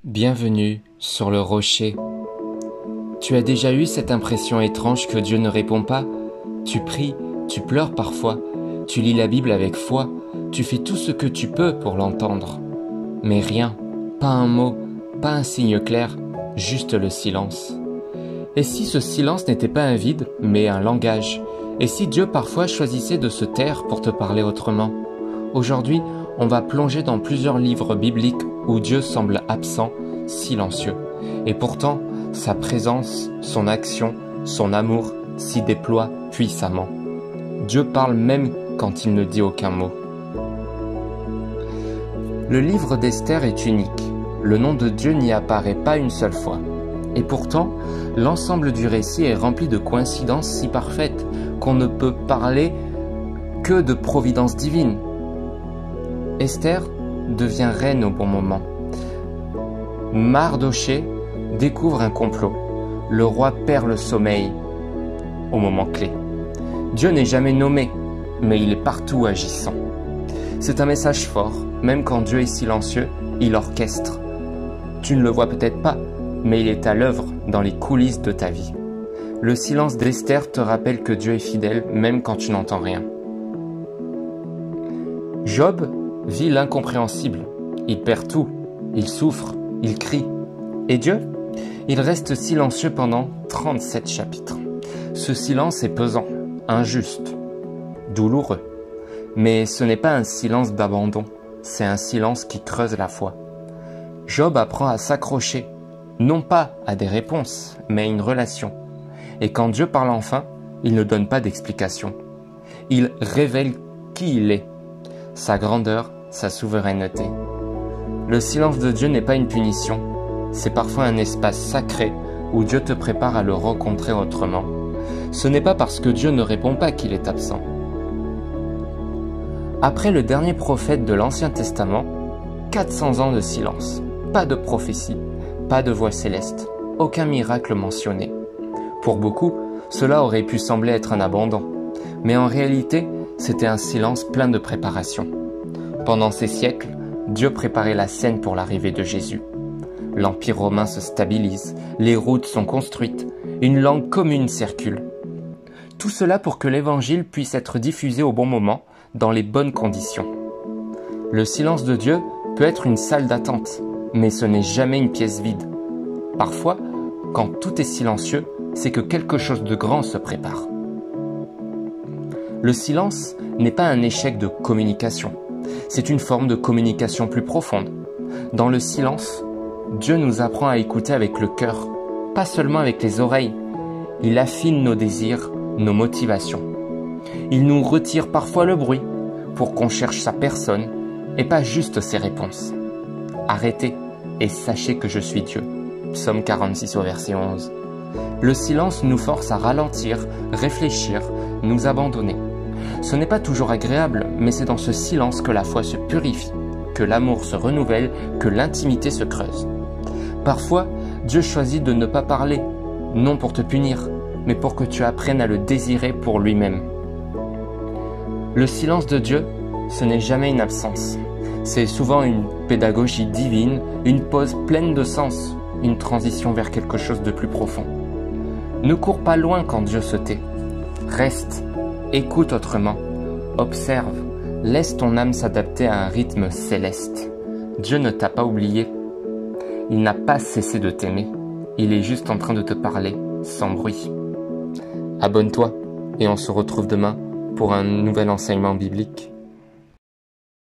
Bienvenue sur le rocher. Tu as déjà eu cette impression étrange que Dieu ne répond pas? Tu pries, tu pleures parfois, tu lis la Bible avec foi, tu fais tout ce que tu peux pour l'entendre. Mais rien, pas un mot, pas un signe clair, juste le silence. Et si ce silence n'était pas un vide, mais un langage? Et si Dieu parfois choisissait de se taire pour te parler autrement? Aujourd'hui, on va plonger dans plusieurs livres bibliques où Dieu semble absent, silencieux. Et pourtant, sa présence, son action, son amour s'y déploient puissamment. Dieu parle même quand il ne dit aucun mot. Le livre d'Esther est unique. Le nom de Dieu n'y apparaît pas une seule fois. Et pourtant, l'ensemble du récit est rempli de coïncidences si parfaites qu'on ne peut parler que de providence divine. Esther devient reine au bon moment. Mardochée découvre un complot. Le roi perd le sommeil au moment clé. Dieu n'est jamais nommé, mais il est partout agissant. C'est un message fort, même quand Dieu est silencieux, il orchestre. Tu ne le vois peut-être pas, mais il est à l'œuvre dans les coulisses de ta vie. Le silence d'Esther te rappelle que Dieu est fidèle, même quand tu n'entends rien. Job vit l'incompréhensible. Il perd tout, il souffre, il crie. Et Dieu? Il reste silencieux pendant 37 chapitres. Ce silence est pesant, injuste, douloureux. Mais ce n'est pas un silence d'abandon, c'est un silence qui creuse la foi. Job apprend à s'accrocher, non pas à des réponses, mais à une relation. Et quand Dieu parle enfin, il ne donne pas d'explication. Il révèle qui il est, sa grandeur, sa souveraineté. Le silence de Dieu n'est pas une punition, c'est parfois un espace sacré où Dieu te prépare à le rencontrer autrement. Ce n'est pas parce que Dieu ne répond pas qu'il est absent. Après le dernier prophète de l'Ancien Testament, 400 ans de silence, pas de prophétie, pas de voix céleste, aucun miracle mentionné. Pour beaucoup, cela aurait pu sembler être un abandon, mais en réalité, c'était un silence plein de préparation. Pendant ces siècles, Dieu préparait la scène pour l'arrivée de Jésus. L'Empire romain se stabilise, les routes sont construites, une langue commune circule. Tout cela pour que l'Évangile puisse être diffusé au bon moment, dans les bonnes conditions. Le silence de Dieu peut être une salle d'attente, mais ce n'est jamais une pièce vide. Parfois, quand tout est silencieux, c'est que quelque chose de grand se prépare. Le silence n'est pas un échec de communication, c'est une forme de communication plus profonde. Dans le silence, Dieu nous apprend à écouter avec le cœur, pas seulement avec les oreilles. Il affine nos désirs, nos motivations. Il nous retire parfois le bruit pour qu'on cherche sa personne et pas juste ses réponses. Arrêtez et sachez que je suis Dieu. Psaume 46 au verset 11. Le silence nous force à ralentir, réfléchir, nous abandonner. Ce n'est pas toujours agréable, mais c'est dans ce silence que la foi se purifie, que l'amour se renouvelle, que l'intimité se creuse. Parfois, Dieu choisit de ne pas parler, non pour te punir, mais pour que tu apprennes à le désirer pour lui-même. Le silence de Dieu, ce n'est jamais une absence. C'est souvent une pédagogie divine, une pause pleine de sens, une transition vers quelque chose de plus profond. Ne cours pas loin quand Dieu se tait. Reste, écoute autrement, observe, laisse ton âme s'adapter à un rythme céleste. Dieu ne t'a pas oublié. Il n'a pas cessé de t'aimer. Il est juste en train de te parler, sans bruit. Abonne-toi et on se retrouve demain pour un nouvel enseignement biblique.